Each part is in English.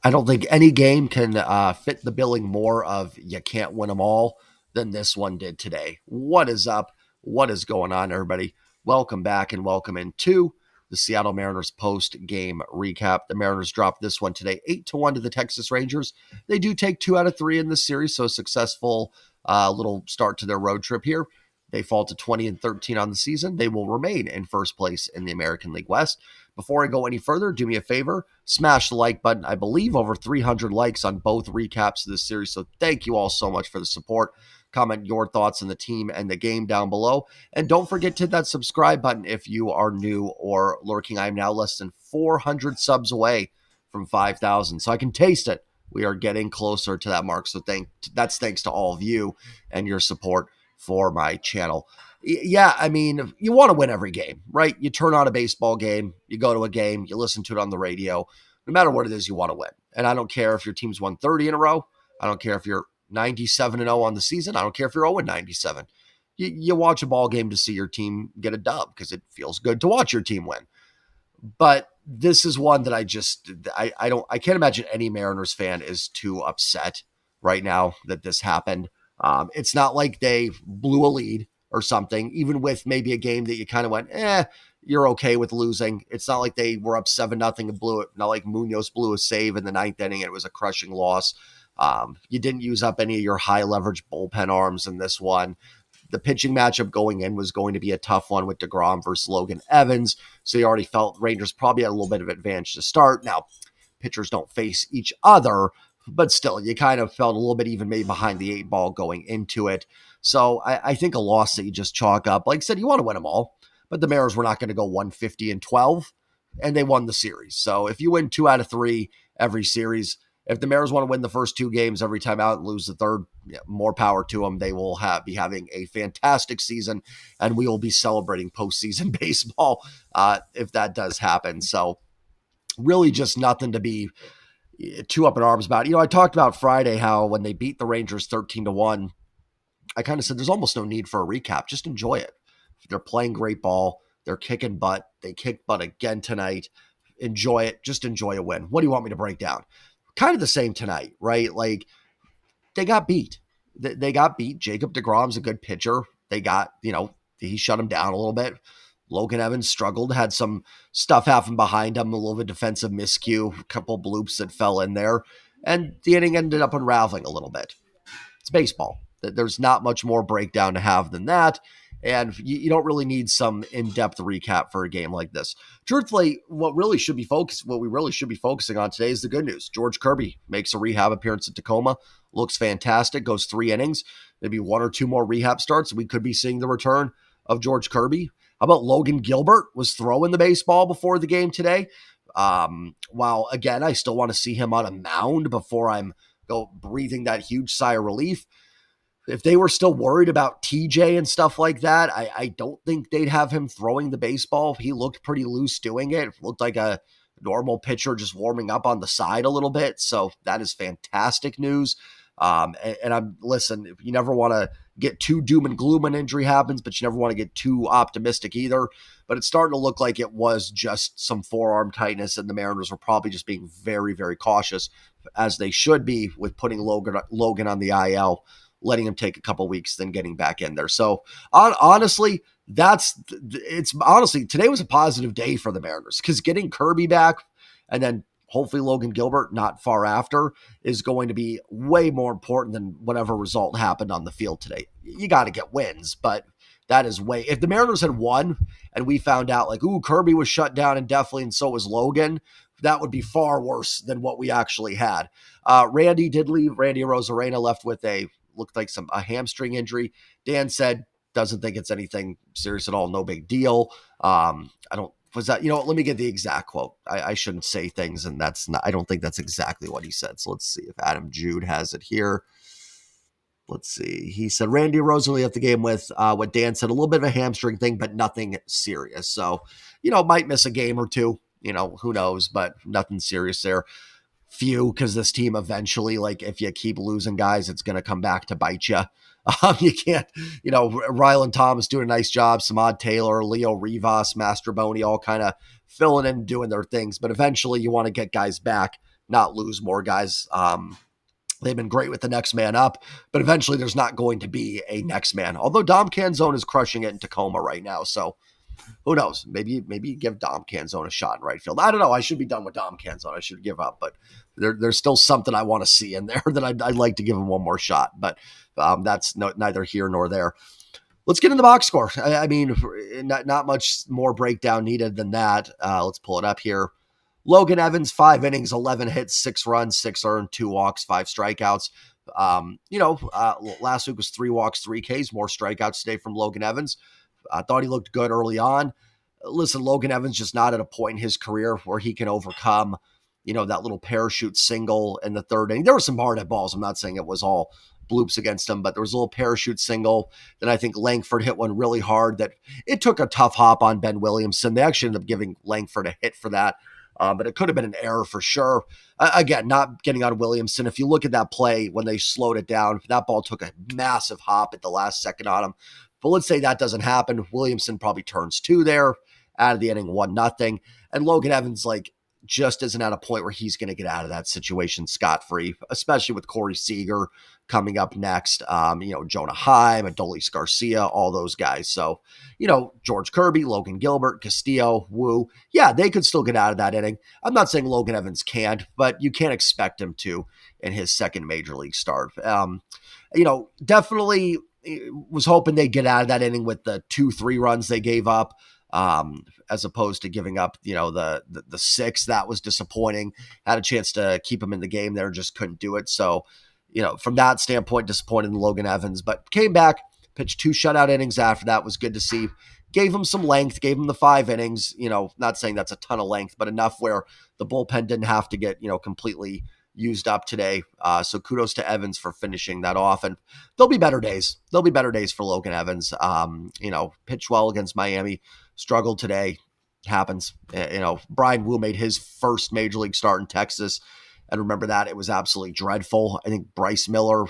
I don't think any game can fit the billing more of you can't win them all than this one did today. What is up? What is going on, everybody? Welcome back and welcome into the Seattle Mariners post-game recap. The Mariners dropped this one today, 8-1 to the Texas Rangers. They do take 2 out of 3 in this series, so a successful little start to their road trip here. They fall to 20-13 on the season. They will remain in first place in the American League West. Before I go any further, do me a favor, smash the like button. I believe over 300 likes on both recaps of this series, so thank you all so much for the support. Comment your thoughts on the team and the game down below. And don't forget to hit that subscribe button if you are new or lurking. I'm now less than 400 subs away from 5,000, so I can taste it. We are getting closer to that mark, so that's thanks to all of you and your support for my channel. Yeah, I mean, you want to win every game, right? You turn on a baseball game, you go to a game, you listen to it on the radio. No matter what it is, you want to win. And I don't care if your team's won 30 in a row. I don't care if you're 97-0 on the season. I don't care if you're 0-97. You watch a ball game to see your team get a dub because it feels good to watch your team win. But this is one that I can't imagine any Mariners fan is too upset right now that this happened. It's not like they blew a lead or something, even with maybe a game that you kind of went, you're okay with losing. It's not like they were up 7-0 and blew it. Not like Munoz blew a save in the ninth inning and it was a crushing loss. You didn't use up any of your high leverage bullpen arms in this one. The pitching matchup going in was going to be a tough one with DeGrom versus Logan Evans. So you already felt Rangers probably had a little bit of advantage to start. Now, pitchers don't face each other, but still, you kind of felt a little bit even maybe behind the 8 ball going into it. So I think a loss that you just chalk up, like I said, you want to win them all, but the Mariners were not going to go 150-12, and they won the series. So if you win 2 out of 3 every series, if the Mariners want to win the first 2 games every time out and lose the third, more power to them. They will be having a fantastic season, and we will be celebrating postseason baseball if that does happen. So really just nothing to be too up in arms about. I talked about Friday how when they beat the Rangers 13-1, I kind of said there's almost no need for a recap. Just enjoy it. They're playing great ball. They're kicking butt. They kicked butt again tonight. Enjoy it. Just enjoy a win. What do you want me to break down? Kind of the same tonight, right? Like, they got beat. They got beat. Jacob deGrom's a good pitcher. They got, he shut him down a little bit. Logan Evans struggled, had some stuff happen behind him, a little bit of defensive miscue, a couple bloops that fell in there, and the inning ended up unraveling a little bit. It's baseball. There's not much more breakdown to have than that, and you don't really need some in-depth recap for a game like this. Truthfully, what we really should be focusing on today is the good news. George Kirby makes a rehab appearance at Tacoma, looks fantastic, goes 3 innings, maybe 1 or 2 more rehab starts. We could be seeing the return of George Kirby. How about Logan Gilbert was throwing the baseball before the game today? While, again, I still want to see him on a mound before I'm breathing that huge sigh of relief. If they were still worried about TJ and stuff like that, I don't think they'd have him throwing the baseball. He looked pretty loose doing it. Looked like a normal pitcher just warming up on the side a little bit. So that is fantastic news. Listen, you never want to get too doom and gloom when injury happens, but you never want to get too optimistic either. But it's starting to look like it was just some forearm tightness, and the Mariners were probably just being very, very cautious, as they should be, with putting Logan on the IL, letting him take a couple weeks, then getting back in there. So honestly, today was a positive day for the Mariners, because getting Kirby back and then hopefully Logan Gilbert not far after is going to be way more important than whatever result happened on the field today. You got to get wins, but that is if the Mariners had won and we found out like, Kirby was shut down indefinitely and so was Logan, that would be far worse than what we actually had. Randy did leave. Randy Rosarena left with looked like a hamstring injury. Dan said doesn't think it's anything serious at all. No big deal. Let me get the exact quote. I shouldn't say things, and I don't think that's exactly what he said. So let's see if Adam Jude has it here. Let's see. He said Randy Rosalie left the game with what Dan said, a little bit of a hamstring thing, but nothing serious. So, might miss a game or two, who knows, but nothing serious there. Because this team eventually, like, if you keep losing guys, it's going to come back to bite you. You can't, Rylan Thomas doing a nice job, Samad Taylor, Leo Rivas, Mastroboni, all kind of filling in and doing their things. But eventually you want to get guys back not lose more guys. They've been great with the next man up, but eventually there's not going to be a next man. Although Dom Canzone is crushing it in Tacoma right now, so who knows? Maybe you give Dom Canzone a shot in right field. I don't know. I should be done with Dom Canzone. I should give up, but there's still something I want to see in there that I'd like to give him one more shot. But that's neither here nor there. Let's get in the box score. I mean, not much more breakdown needed than that. Let's pull it up here. Logan Evans, 5 innings, 11 hits, 6 runs, 6 earned, 2 walks, 5 strikeouts. Last week was 3 walks, 3 Ks, more strikeouts today from Logan Evans. I thought he looked good early on. Listen, Logan Evans just not at a point in his career where he can overcome, that little parachute single in the 3rd inning. There were some hard hit balls. I'm not saying it was all bloops against him, but there was a little parachute single. Then I think Langford hit one really hard that it took a tough hop on Ben Williamson. They actually ended up giving Langford a hit for that. But it could have been an error for sure. Again, not getting on Williamson. If you look at that play when they slowed it down, that ball took a massive hop at the last second on him. But let's say that doesn't happen. Williamson probably turns 2 there, out of the inning, 1-0. And Logan Evans, just isn't at a point where he's going to get out of that situation scot-free, especially with Corey Seager coming up next. Jonah Heim, Adolis Garcia, all those guys. So, George Kirby, Logan Gilbert, Castillo, Wu. Yeah, they could still get out of that inning. I'm not saying Logan Evans can't, but you can't expect him to in his second major league start. Definitely was hoping they'd get out of that inning with the 2-3 runs they gave up. As opposed to giving up, the 6. That was disappointing. Had a chance to keep him in the game there, just couldn't do it. So, from that standpoint, disappointed in Logan Evans, but came back, pitched 2 shutout innings after that. Was good to see. Gave him some length, gave him the 5 innings, not saying that's a ton of length, but enough where the bullpen didn't have to get, completely used up today. So kudos to Evans for finishing that off. And there'll be better days. There'll be better days for Logan Evans. Pitched well against Miami, struggled today. Happens. Brian Wu made his first major league start in Texas. And remember that it was absolutely dreadful. I think Bryce Miller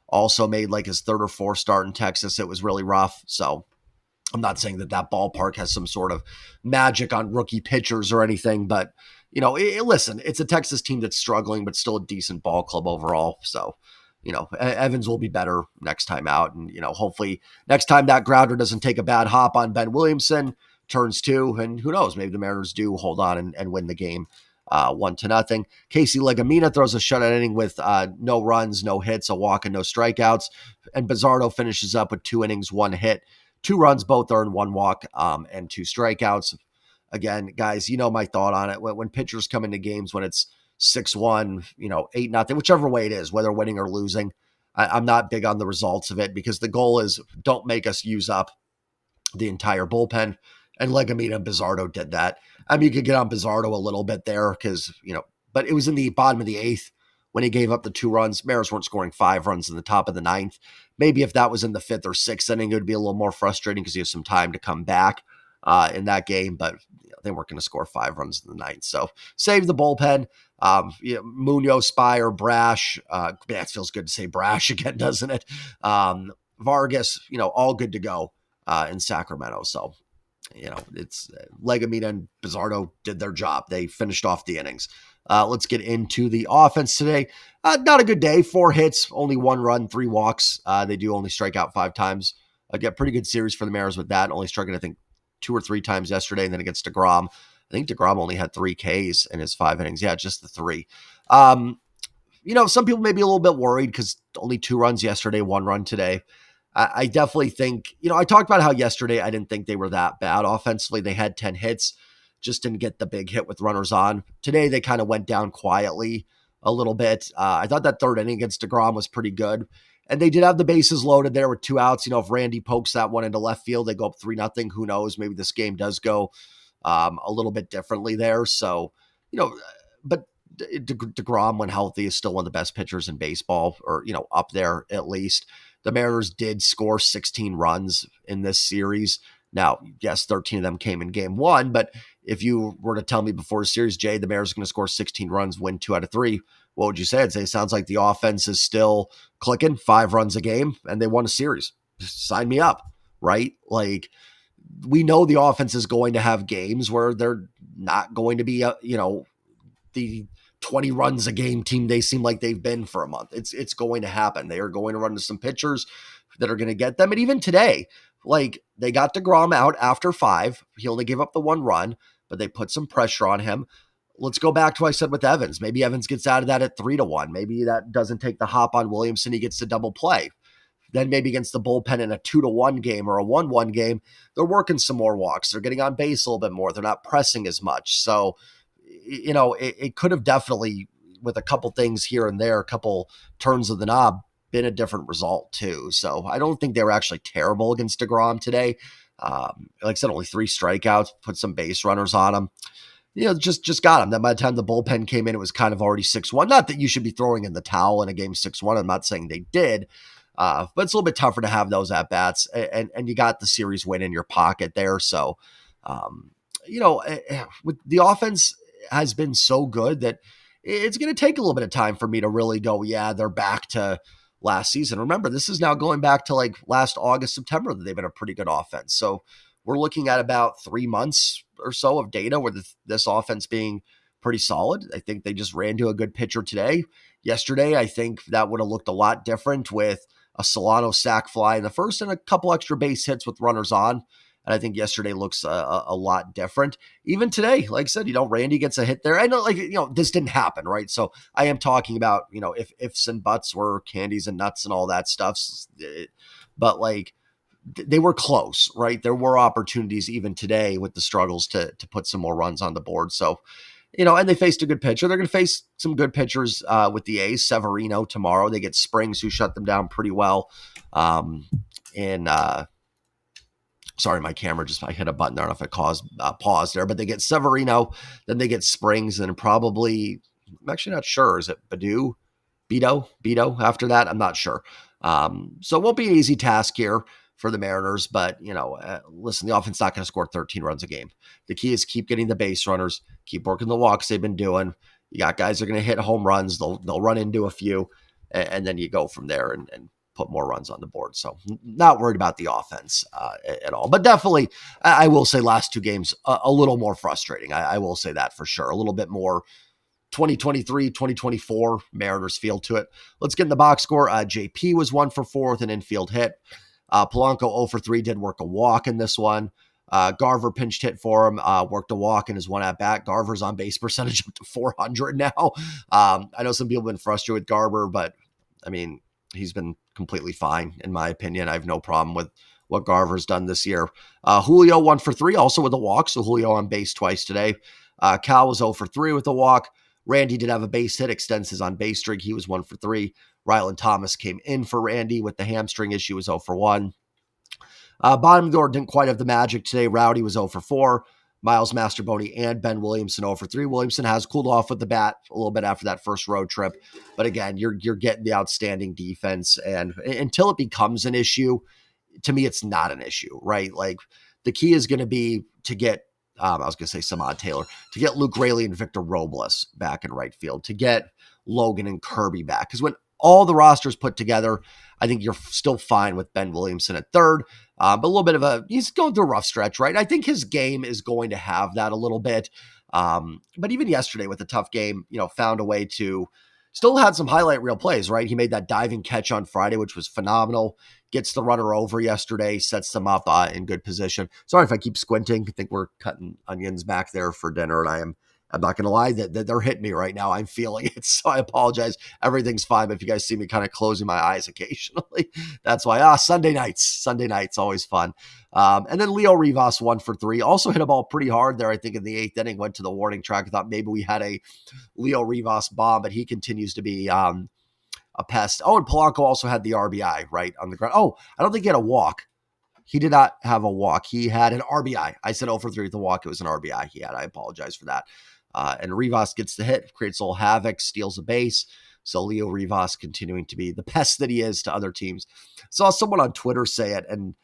also made his 3rd or 4th start in Texas. It was really rough. So I'm not saying that ballpark has some sort of magic on rookie pitchers or anything, but listen, it's a Texas team that's struggling, but still a decent ball club overall. So, Evans will be better next time out. And, hopefully next time that grounder doesn't take a bad hop on Ben Williamson, turns 2, and who knows, maybe the Mariners do hold on and win the game 1-0. Casey Legumina throws a shutout inning with no runs, no hits, a walk, and no strikeouts. And Bizzardo finishes up with 2 innings, 1 hit, 2 runs, both earned, 1 walk, and 2 strikeouts. Again, guys, my thought on it. When pitchers come into games when it's 6-1, 8-0, whichever way it is, whether winning or losing, I'm not big on the results of it because the goal is don't make us use up the entire bullpen. And Legumina and Bizzardo did that. I mean, you could get on Bizzardo a little bit there because, but it was in the bottom of the 8th when he gave up the 2 runs. Mariners weren't scoring 5 runs in the top of the 9th. Maybe if that was in the 5th or 6th inning, it would be a little more frustrating because he has some time to come back in that game. But they weren't going to score 5 runs in the 9th. So save the bullpen. Munoz, Spire, Brash. That feels good to say Brash again, doesn't it? Vargas, all good to go in Sacramento. So, it's Legumina and Bizzardo did their job. They finished off the innings. Let's get into the offense today. Not a good day. 4 hits, only 1 run, 3 walks. They do only strike out 5 times. Get pretty good series for the Mariners with that. Only striking, I think, 2 or 3 times yesterday, and then against DeGrom. I think DeGrom only had 3 Ks in his 5 innings. Yeah, just the 3. Some people may be a little bit worried because only 2 runs yesterday, 1 run today. I definitely think, I talked about how yesterday I didn't think they were that bad offensively. They had 10 hits, just didn't get the big hit with runners on. Today, they kind of went down quietly a little bit. I thought that 3rd inning against DeGrom was pretty good. And they did have the bases loaded there with 2 outs. If Randy pokes that one into left field, they go up 3-0. Who knows? Maybe this game does go a little bit differently there. So, but DeGrom, when healthy, is still one of the best pitchers in baseball, or, up there at least. The Mariners did score 16 runs in this series. Now, yes, 13 of them came in game 1, but if you were to tell me before the series, Jay, the Mariners are going to score 16 runs, win 2 out of 3, what would you say? I'd say it sounds like the offense is still clicking, 5 runs a game, and they won a series. Sign me up, right? We know the offense is going to have games where they're not going to be, the 20 runs a game team they seem like they've been for a month. It's going to happen. They are going to run into some pitchers that are going to get them. And even today, like they got DeGrom out after 5. He only gave up the 1 run, but they put some pressure on him. Let's go back to what I said with Evans. Maybe Evans gets out of that at 3-1. Maybe that doesn't take the hop on Williamson. He gets to double play. Then maybe against the bullpen in a 2-1 game or a 1-1 game, they're working some more walks. They're getting on base a little bit more. They're not pressing as much. So, it could have definitely, with a couple things here and there, a couple turns of the knob, been a different result too. So I don't think they were actually terrible against DeGrom today. Like I said, only 3 strikeouts, put some base runners on him. Just got him. Then by the time the bullpen came in, it was kind of already 6-1. Not that you should be throwing in the towel in a game 6-1. I'm not saying they did. But it's a little bit tougher to have those at bats, and you got the series win in your pocket there. So, with the offense has been so good that it's going to take a little bit of time for me to really go, yeah, they're back to last season. Remember, this is now going back to like last August, September that they've been a pretty good offense. So we're looking at about 3 months or so of data with this offense being pretty solid. I think they just ran to a good pitcher today. Yesterday, I think that would have looked a lot different with a Solano sac fly in the first and a couple extra base hits with runners on. And I think yesterday looks a lot different. Even today, like I said, Randy gets a hit there. I know, this didn't happen, right? So I am talking about, if ifs and buts were candies and nuts and all that stuff. But like, they were close, right? There were opportunities even today with the struggles to put some more runs on the board. So, and they faced a good pitcher. They're going to face some good pitchers with the A's. Severino tomorrow. They get Springs, who shut them down pretty well. Sorry, my camera I hit a button there. I don't know if it caused pause there, but they get Severino, then they get Springs, and probably, I'm actually not sure. Is it Beto after that? I'm not sure. So it won't be an easy task here for the Mariners, but listen, the offense not going to score 13 runs a game. The key is keep getting the base runners, keep working the walks they've been doing. You got guys that are going to hit home runs. They'll run into a few, and then you go from there and put more runs on the board. So not worried about the offense at all, but definitely I will say last 2 games a little more frustrating. I will say that for sure. A little bit more 2023, 2024 Mariners feel to it. Let's get in the box score. JP was 1 for 4 with an infield hit. Polanco 0 for 3 did work a walk in this one. Garver pinched hit for him, worked a walk in his 1 at bat. Garver's on base percentage up to 400 now. I know some people have been frustrated with Garver, but I mean, he's been completely fine in my opinion. I have no problem with what Garver's done this year. Julio 1 for 3 also with a walk. So Julio on base twice today. Cal was 0 for 3 with a walk. Randy did have a base hit, extends his on base streak. He was 1 for 3. Ryland Thomas came in for Randy with the hamstring issue, was 0 for 1. Bottom of the order didn't quite have the magic today. Rowdy was 0 for 4. Miles Masterboni and Ben Williamson 0 for 3. Williamson has cooled off with the bat a little bit after that first road trip. But again, you're getting the outstanding defense. And until it becomes an issue, to me, it's not an issue, right? Like the key is going to be to get, I was going to say Samad Taylor, to get Luke Raley and Victor Robles back in right field, to get Logan and Kirby back. Because when all the rosters put together, I think you're still fine with Ben Williamson at third. But a little bit of he's going through a rough stretch, right? I think his game is going to have that a little bit. But even yesterday with a tough game, found a way to still had some highlight reel plays, right? He made that diving catch on Friday, which was phenomenal. Gets the runner over yesterday, sets them up in good position. Sorry if I keep squinting. I think we're cutting onions back there for dinner, and I'm not going to lie that they're hitting me right now. I'm feeling it. So I apologize. Everything's fine. But if you guys see me kind of closing my eyes occasionally, that's why. Sunday nights, always fun. And then Leo Rivas 1 for 3. Also hit a ball pretty hard there, I think, in the 8th inning. Went to the warning track. I thought maybe we had a Leo Rivas bomb, but he continues to be a pest. Oh, and Polanco also had the RBI, right, on the ground. Oh, I don't think he had a walk. He did not have a walk. He had an RBI. I said 0 for 3 with the walk. It was an RBI he had. I apologize for that. And Rivas gets the hit, creates a little havoc, steals a base. So Leo Rivas continuing to be the pest that he is to other teams. Saw someone on Twitter say it, and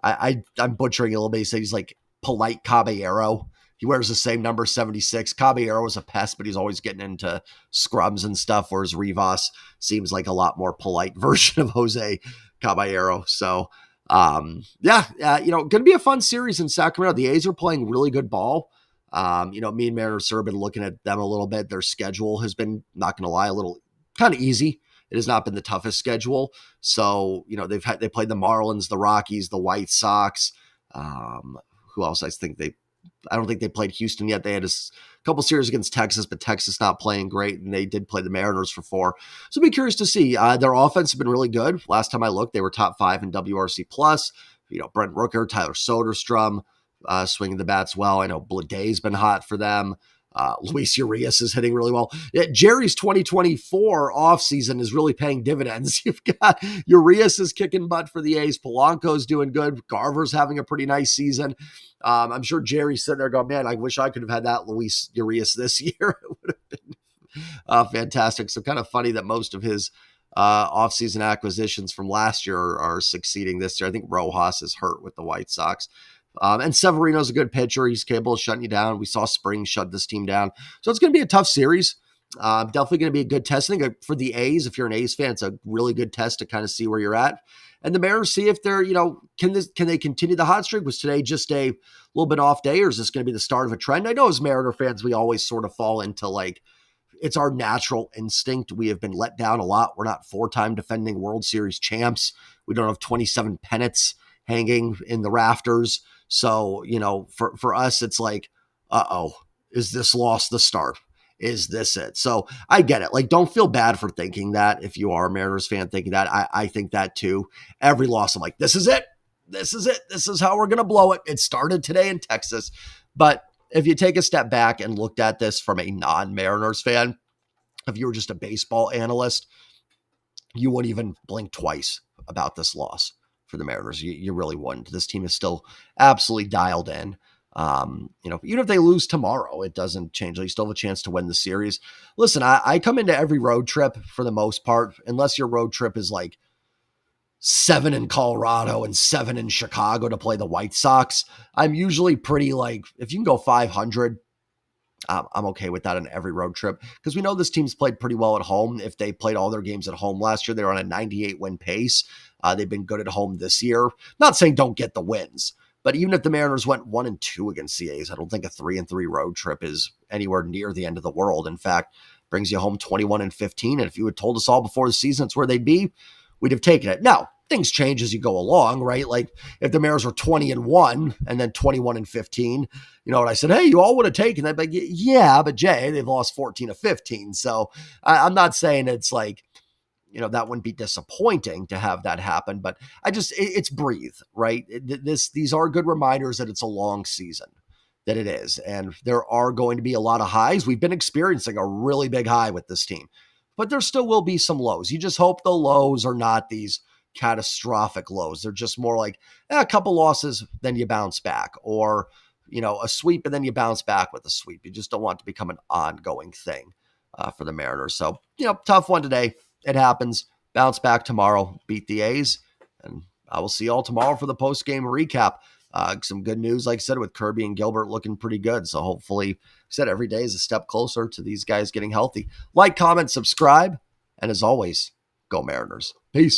I'm butchering it a little bit. He said he's like polite Caballero. He wears the same number, 76. Caballero is a pest, but he's always getting into scrums and stuff, whereas Rivas seems like a lot more polite version of Jose Caballero. So, going to be a fun series in Sacramento. The A's are playing really good ball. Me and Mariners have been looking at them a little bit. Their schedule has been, not going to lie, a little kind of easy. It has not been the toughest schedule. So, they played the Marlins, the Rockies, the White Sox. Who else? I don't think they played Houston yet. They had a couple series against Texas, but Texas not playing great, and they did play the Mariners for 4. So I'll be curious to see. Their offense has been really good. Last time I looked, they were top 5 in WRC+. Brent Rooker, Tyler Soderstrom, swinging the bats well. I know Bladay's been hot for them. Luis Urias is hitting really well. Yeah, Jerry's 2024 offseason is really paying dividends. You've got Urias is kicking butt for the A's. Polanco's doing good. Garver's having a pretty nice season. I'm sure Jerry's sitting there going, man, I wish I could have had that Luis Urias this year. It would have been fantastic. So kind of funny that most of his offseason acquisitions from last year are succeeding this year. I think Rojas is hurt with the White Sox. And Severino's a good pitcher. He's capable of shutting you down. We saw Spring shut this team down. So it's going to be a tough series. Definitely going to be a good test. I think for the A's, if you're an A's fan, it's a really good test to kind of see where you're at. And the Mariners see if they're, can they continue the hot streak? Was today just a little bit off day, or is this going to be the start of a trend? I know as Mariner fans, we always sort of fall into it's our natural instinct. We have been let down a lot. We're not 4-time defending World Series champs. We don't have 27 pennants hanging in the rafters. So, for us, it's like, is this loss the start? Is this it? So I get it. Don't feel bad for thinking that. If you are a Mariners fan thinking that, I think that too. Every loss, I'm like, this is it. This is it. This is how we're going to blow it. It started today in Texas. But if you take a step back and looked at this from a non-Mariners fan, if you were just a baseball analyst, you wouldn't even blink twice about this loss for the Mariners. You really wouldn't. This team is still absolutely dialed in. Even if they lose tomorrow, it doesn't change. You still have a chance to win the series. Listen, I come into every road trip for the most part, unless your road trip is 7 in Colorado and 7 in Chicago to play the White Sox. I'm usually pretty if you can go 500, I'm okay with that on every road trip because we know this team's played pretty well at home. If they played all their games at home last year, they were on a 98 win pace. They've been good at home this year. Not saying don't get the wins, but even if the Mariners went 1-2 against the A's, I don't think a 3-3 road trip is anywhere near the end of the world. In fact, brings you home 21-15. And if you had told us all before the season it's where they'd be, we'd have taken it. Now, things change as you go along, right? If the Mariners were 20-1 and then 21-15, and I said, hey, you all would have taken that. But yeah, but Jay, they've lost 14-15. So I'm not saying it's that wouldn't be disappointing to have that happen, but it's breathe, right? These are good reminders that it's a long season, that it is. And there are going to be a lot of highs. We've been experiencing a really big high with this team, but there still will be some lows. You just hope the lows are not these catastrophic lows. They're just more a couple losses, then you bounce back, or, a sweep and then you bounce back with a sweep. You just don't want it to become an ongoing thing for the Mariners. So, tough one today. It happens. Bounce back tomorrow, beat the A's, and I will see you all tomorrow for the post-game recap. Some good news, like I said, with Kirby and Gilbert looking pretty good. So hopefully, like I said, every day is a step closer to these guys getting healthy. Like, comment, subscribe, and as always, go Mariners. Peace.